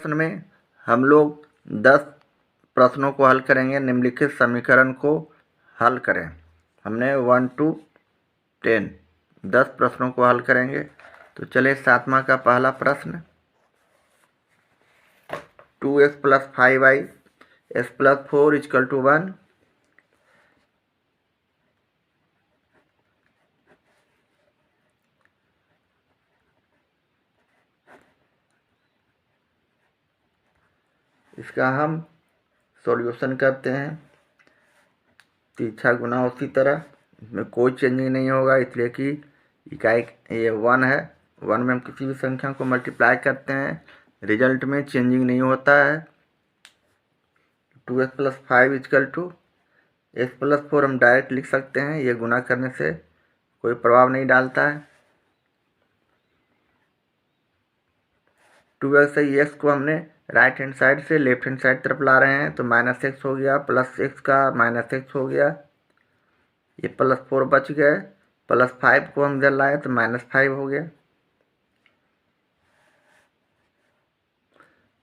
प्रश्न में हम लोग 10 प्रश्नों को हल करेंगे। निम्नलिखित समीकरण को हल करें। हमने 1 to 10 10 प्रश्नों को हल करेंगे। तो चलिए 7वां का पहला प्रश्न, 2x + 5y x + 4 = 1। इसका हम सॉल्यूशन करते हैं। तीसरा गुना उसी तरह, इसमें कोई चेंजिंग नहीं होगा, इसलिए कि इकाई ये 1 है। 1 में हम किसी भी संख्या को मल्टीप्लाई करते हैं, रिजल्ट में चेंजिंग नहीं होता है। 2x + 5 = x + 4 हम डायरेक्ट लिख सकते हैं, ये गुना करने से कोई प्रभाव नहीं डालता है। 2x से x को हमने राइट हैंड साइड से लेफ्ट हैंड साइड तरफ ला रहे हैं, तो -x हो गया, +x का -x हो गया, ये +4 बच गए। +5 को हम इधर लाए तो -5 हो गया।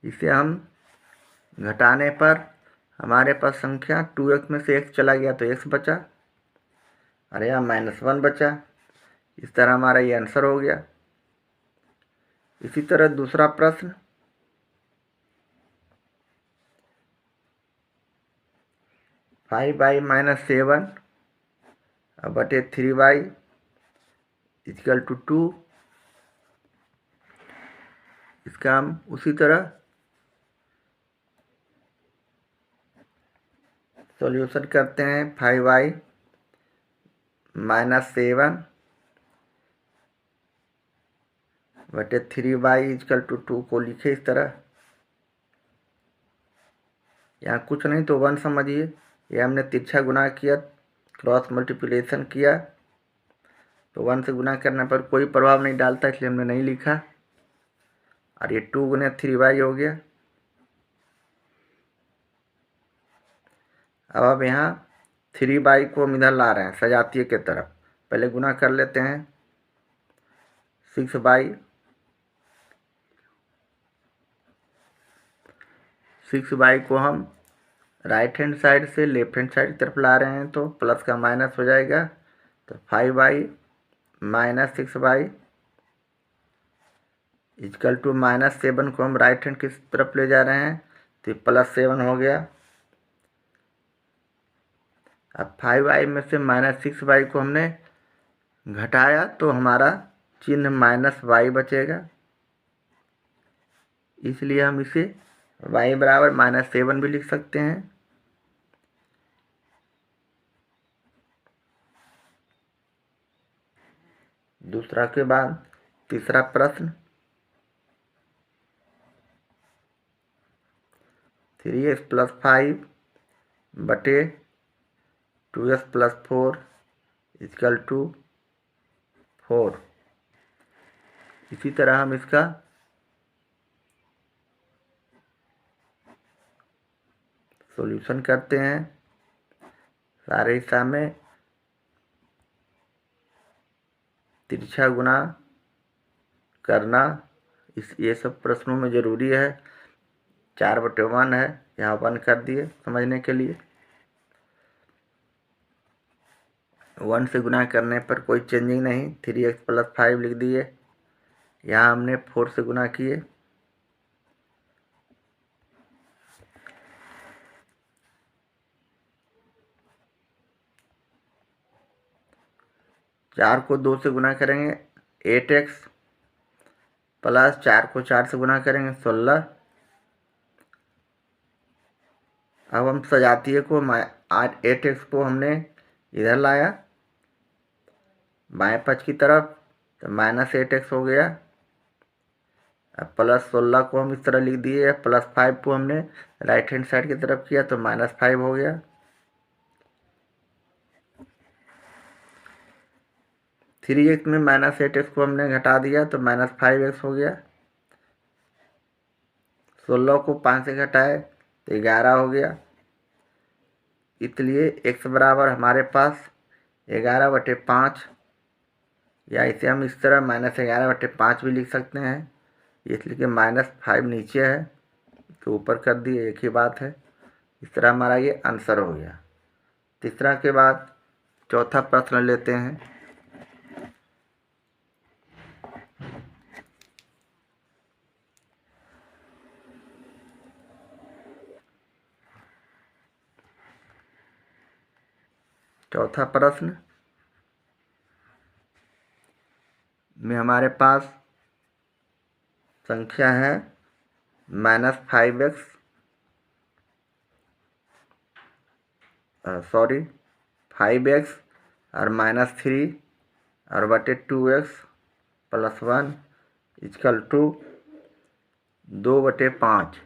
इसे हम घटाने पर हमारे पास संख्या 2x में से x चला गया तो x बचा, और यहाँ -1 बचा। इस तरह हमारा ये आंसर हो गया। इसी तरह दूसरा प्रश्न, 5y - 7 बटे 3y = 2। इसका हम उसी तरह सॉल्यूशन करते हैं। 5y - 7 बटे 3y = 2 को लिखे इस तरह। यहाँ कुछ नहीं तो 1 समझिए, ये हमने तिरछा गुना किया, क्रॉस मल्टीप्लिकेशन किया, तो 1 से गुना करने पर कोई प्रभाव नहीं डालता, इसलिए हमने नहीं लिखा। और ये 2 गुने 3y हो गया। अब यहाँ 3y को हम इधर ला रहे हैं सजातीय के तरफ। पहले गुना कर लेते हैं। 6y को हम राइट हैंड साइड से लेफ्ट हैंड साइड की तरफ ला रहे हैं, तो प्लस का माइनस हो जाएगा। तो 5y - 6y = -7 को हम राइट हैंड की तरफ ले जा रहे हैं, तो +7 हो गया। अब 5y में से -6y को हमने घटाया, तो हमारा चिन्ह -y बचेगा, इसलिए हम इसे y = -7 भी लिख सकते हैं। दूसरा के बाद तीसरा प्रश्न, 3x + 5 बटे 2x + 4 = 4। इसी तरह हम इसका सॉल्यूशन करते हैं। सारे हिस्सा में तिरछा गुना करना ये सब प्रश्नों में ज़रूरी है। 4/1 है, यहाँ 1 कर दिए समझने के लिए। 1 से गुना करने पर कोई चेंजिंग नहीं, 3x + 5 लिख दिए। यहाँ हमने 4 से गुना किए। चार को 2 से गुना करेंगे 8x, प्लस 4 को 4 से गुना करेंगे 16। अब हम सजातीय को 8x को हमने इधर लाया बाएं पक्ष की तरफ, तो -8x हो गया। अब +16 को हम इस तरह लिख दिए, +5 को हमने राइट हैंड साइड की तरफ किया, तो -5 हो गया। 3x में -8x को हमने घटा दिया, तो -5x हो गया। 16 को 5 से घटाए तो 11 हो गया। इसलिए x बराबर हमारे पास 11/5, या इसे हम इस तरह -11/5 भी लिख सकते हैं, इसलिए कि -5 नीचे है, तो ऊपर कर दिए, एक ही बात है। इस तरह हमारा ये आंसर हो गया। तीसरा के बाद चौथा प्रश्न लेते हैं। चौथा प्रश्न में हमारे पास संख्या है -5x, सॉरी 5x और -3 और बटे 2x + 1 = 2/5।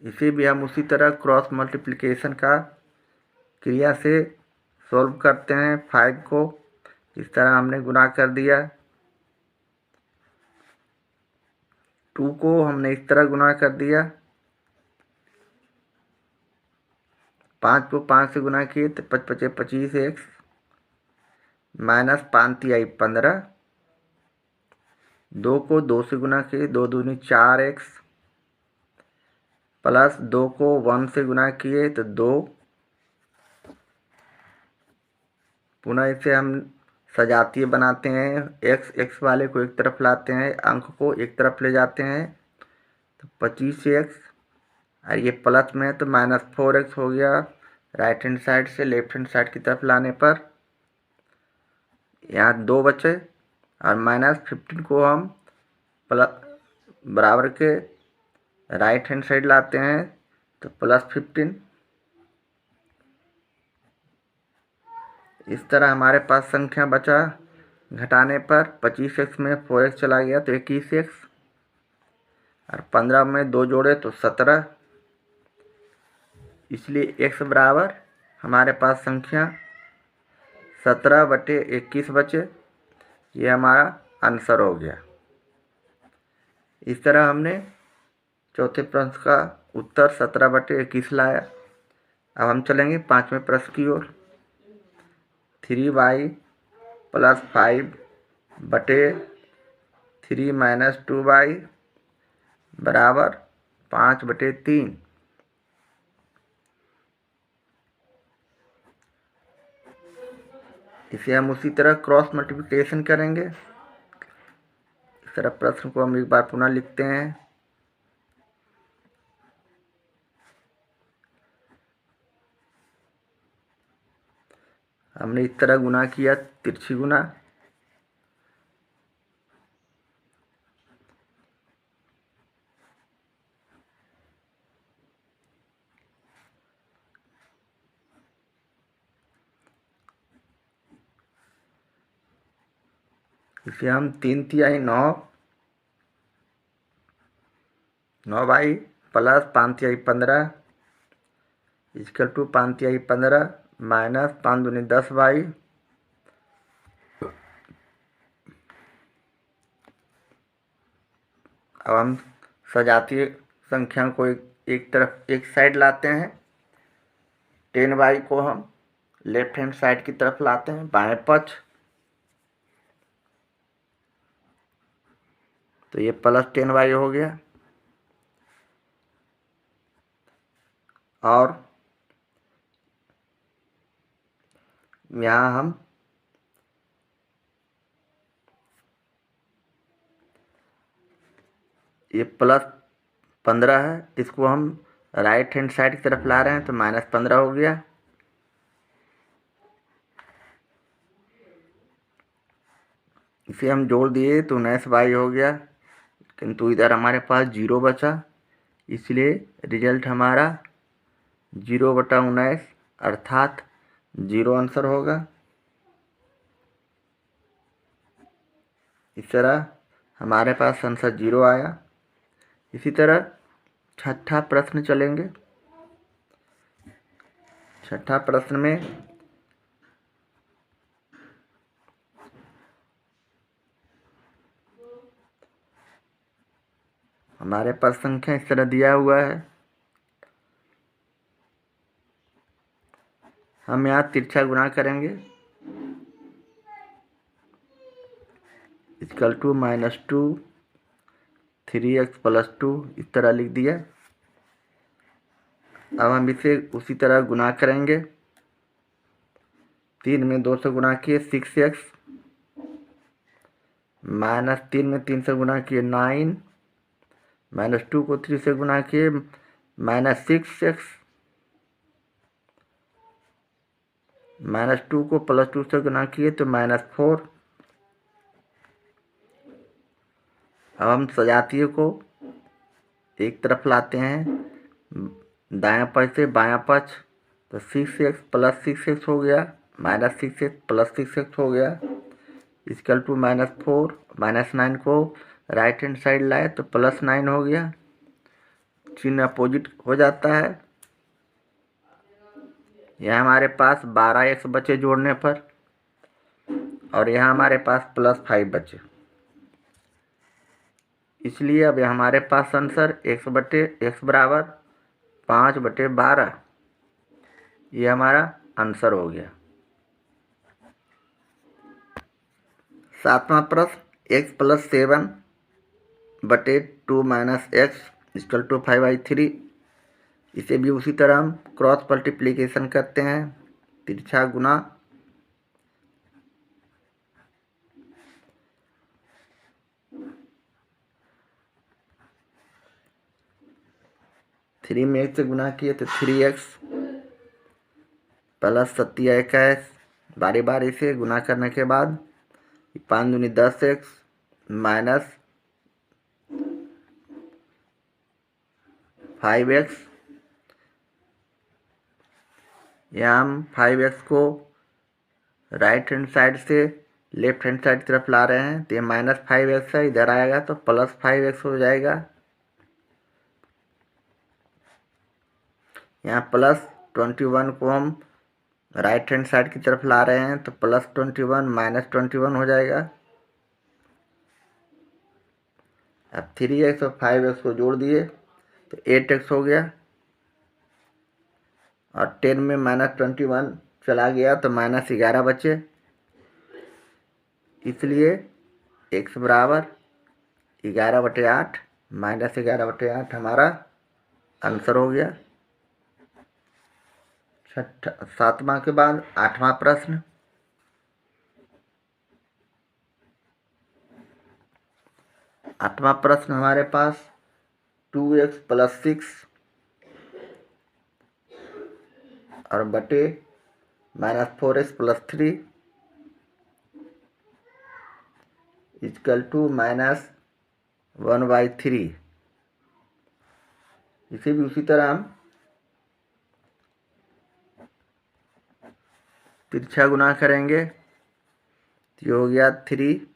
इसे भी हम उसी तरह क्रॉस मल्टीप्लिकेशन का क्रिया से सॉल्व करते हैं। 5 को इस तरह हमने गुणा कर दिया, 2 को हमने इस तरह गुणा कर दिया, 5 को 5 से गुणा किए तो 5 × 5 = 25x -5 × 3 = 15, 2 को 2 से गुणा किए 2 × 2 = 4x प्लस 2 को 1 से गुणा किए तो 2। पुनः इसे हम सजातीय बनाते हैं, x वाले को एक तरफ लाते हैं, अंक को एक तरफ ले जाते हैं तो 25x, और ये प्लस में है तो -4x हो गया। राइट हैंड साइड से लेफ्ट हैंड साइड की तरफ लाने पर यहाँ 2 बचे और -15 को हम प्लस बराबर के राइट हैंड साइड लाते हैं तो +15। इस तरह हमारे पास संख्या बचा, घटाने पर 25x में 4x चला गया तो 21x, और 15 में 2 जोड़े तो 17। इसलिए x बराबर हमारे पास संख्या 17/21 बचे। ये हमारा आंसर हो गया। इस तरह हमने चौथे प्रश्न का उत्तर 17/21 लाया। अब हम चलेंगे पाँचवें प्रश्न की ओर। 3y + 5/3 - 2y = 5/3। इसे हम उसी तरह क्रॉस मल्टीप्लिकेशन करेंगे। इस तरह प्रश्न को हम एक बार पुनः लिखते हैं। हमने इस तरह गुना किया, तिरछी गुना। इसे हम 3 × 9y + 5 × 15 = 5 × 15 - 5 दूनी 10y। अब हम सजातीय संख्या को एक तरफ एक साइड लाते हैं। 10y को हम लेफ्ट हैंड साइड की तरफ लाते हैं, बाएं पक्ष, तो ये +10y हो गया। और यहाँ हम ये +15 है, इसको हम राइट हैंड साइड की तरफ ला रहे हैं तो -15 हो गया। इसे हम जोड़ दिए तो 19y हो गया, किंतु इधर हमारे पास 0 बचा, इसलिए रिजल्ट हमारा 0/19 अर्थात 0 आंसर होगा। इस तरह हमारे पास आंसर 0 आया। इसी तरह छठा प्रश्न चलेंगे। छठा प्रश्न में हमारे पास संख्या इस तरह दिया हुआ है। हम यहाँ तिरछा गुना करेंगे, इक्वल टू -2 3x + 2 इस तरह लिख दिया। अब हम इसे उसी तरह गुना करेंगे, 3 में 2 से गुना किए 6x, -3 में 3 से गुना किए 9, -2 को 3 से गुना किए -6x, -2 को +2 से गुना किए तो -4। अब हम सजातीय को एक तरफ लाते हैं, दायां पक्ष से बायां पक्ष, तो 6x + 6x हो गया, -6x + 6x हो गया, इक्वल टू -4। -9 को राइट हैंड साइड लाए तो +9 हो गया, चिन्ह अपोजिट हो जाता है। यहाँ हमारे पास 12x बचे जोड़ने पर, और यहाँ हमारे पास +5 बचे, इसलिए अब हमारे पास आंसर x बराबर 5/12, ये हमारा आंसर हो गया। 7वां प्रश्न, x + 7/2 - x = 5/3। इसे भी उसी तरह हम क्रॉस मल्टीप्लिकेशन करते हैं, तिरछा गुना। 3 में 1 से गुना किए तो 3x + 7 बारी बारी से गुना करने के बाद 5 दूनी 10x -5x। यहाँ हम 5x को राइट हैंड साइड से लेफ्ट हैंड साइड की तरफ ला रहे हैं, तो ये -5x है, इधर आएगा तो +5x हो जाएगा। यहाँ +21 को हम राइट हैंड साइड की तरफ ला रहे हैं तो +21 -21 हो जाएगा। अब 3x और 5x को जोड़ दिए तो 8x हो गया, और 10 में -21 चला गया तो -11 बचे, इसलिए x बराबर 11/8 -11/8 हमारा आंसर हो गया। 7वां के बाद 8वां प्रश्न, 8वां प्रश्न हमारे पास 2x + 6 और बटे -4x + 3 इक्वल टू -1/3। इसे भी उसी तरह हम तिरछा गुना करेंगे, तो ये हो गया 3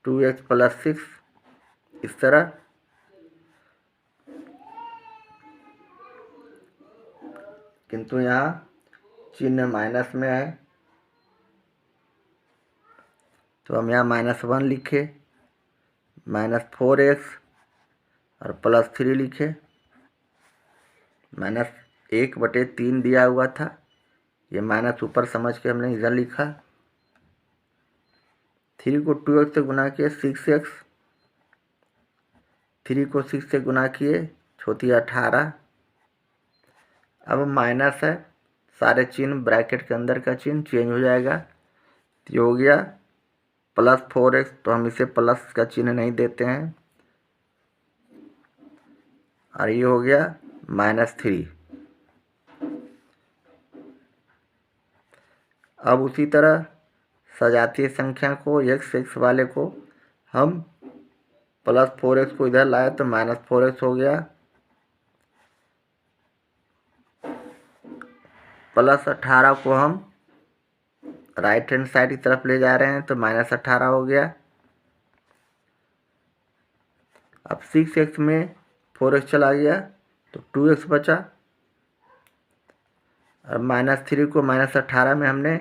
2x + 6 इस तरह। किंतु यहाँ चिन्ह माइनस में है, तो हम यहाँ -1 लिखे, -4x और +3 लिखे, -1/3 दिया हुआ था, ये माइनस ऊपर समझ के हमने इधर लिखा। 3 को 2x से गुना किए 6x, 3 को 6 से गुना किए छोटी 18। अब माइनस है, सारे चिन्ह ब्रैकेट के अंदर का चिन्ह चेंज हो जाएगा, तो ये हो गया +4x, तो हम इसे प्लस का चिन्ह नहीं देते हैं, और ये हो गया -3। अब उसी तरह सजातीय संख्या को x वाले को हम +4x को इधर लाए तो -4x हो गया, +18 को हम राइट हैंड साइड की तरफ ले जा रहे हैं तो -18 हो गया। अब 6x में 4x चला गया तो 2x बचा, और -3 को -18 में हमने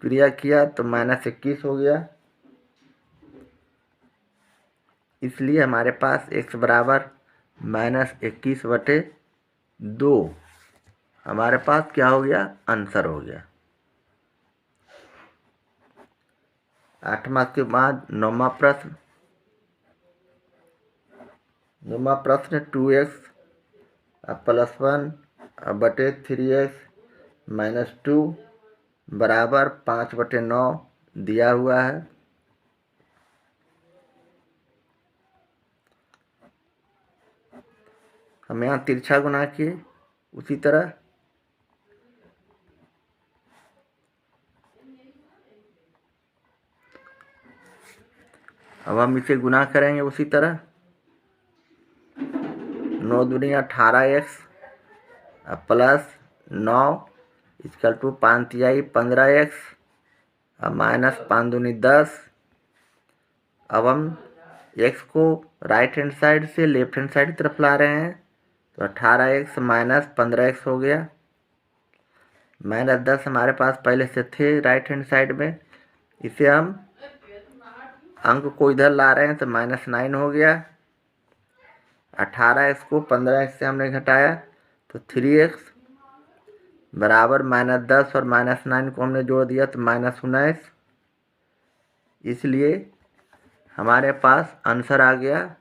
क्रिया किया तो -21 हो गया, इसलिए हमारे पास x बराबर -21/2 हमारे पास क्या हो गया, आंसर हो गया। 8वां के बाद 9वां प्रश्न। 9वां प्रश्न 2x +1 बटे 3x - 2 बराबर 5/9 दिया हुआ है। हम यहाँ तिरछा गुना किए, उसी तरह अब हम इसे गुना करेंगे उसी तरह। 9 दूनी 18x +9 = 5 तिहाई 15x -5 दूनी 10। अब हम x को राइट हैंड साइड से लेफ्ट हैंड साइड की तरफ ला रहे हैं, तो 18x - 15x हो गया। -10 हमारे पास पहले से थे राइट हैंड साइड में, इसे हम अंक को इधर ला रहे हैं तो -9 हो गया। 18x को 15x से हमने घटाया तो 3x बराबर -10 और -9 को हमने जोड़ दिया तो -19। इसलिए हमारे पास आंसर आ गया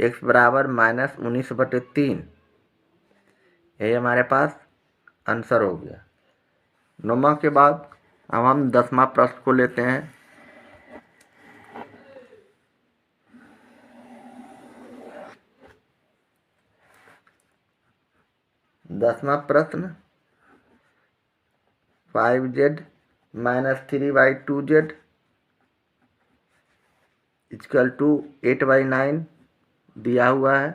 x बराबर -19/3। यही हमारे पास आंसर हो गया। 9वां के बाद अब हम 10वां प्रश्न को लेते हैं। 10वां प्रश्न 5z - 3/2z = 8/9 दिया हुआ है।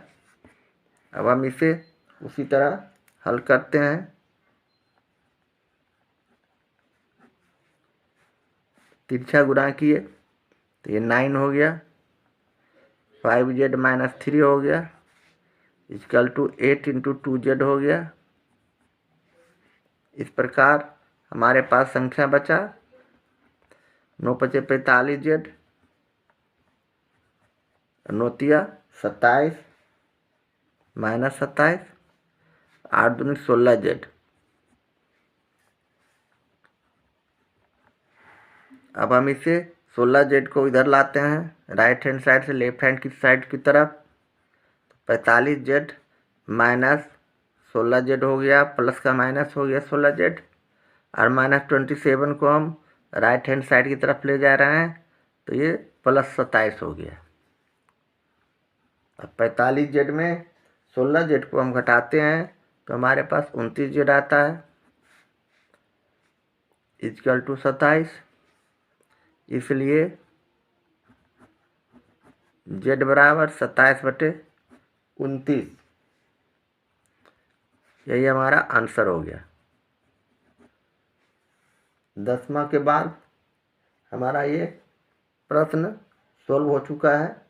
अब हम इसे उसी तरह हल करते हैं। तिरछा गुणा किए तो ये 9 हो गया, 5z - 3 हो गया = 8 × 2z हो गया। इस प्रकार हमारे पास संख्या बचा 9 × 5 = 45z, 9 तिया 27 -27, 8 दूनी 16z। अब हम इसे 16z को इधर लाते हैं राइट हैंड साइड से लेफ्ट हैंड की साइड की तरफ। 45z - 16z हो गया, प्लस का माइनस हो गया 16z, और -27 को हम राइट हैंड साइड की तरफ ले जा रहे हैं तो ये +27 हो गया। अब 45z में 16z को हम घटाते हैं तो हमारे पास 29z आता है = 27। इसलिए z बराबर 27/29, यही हमारा आंसर हो गया। 10वां के बाद हमारा ये प्रश्न सोल्व हो चुका है।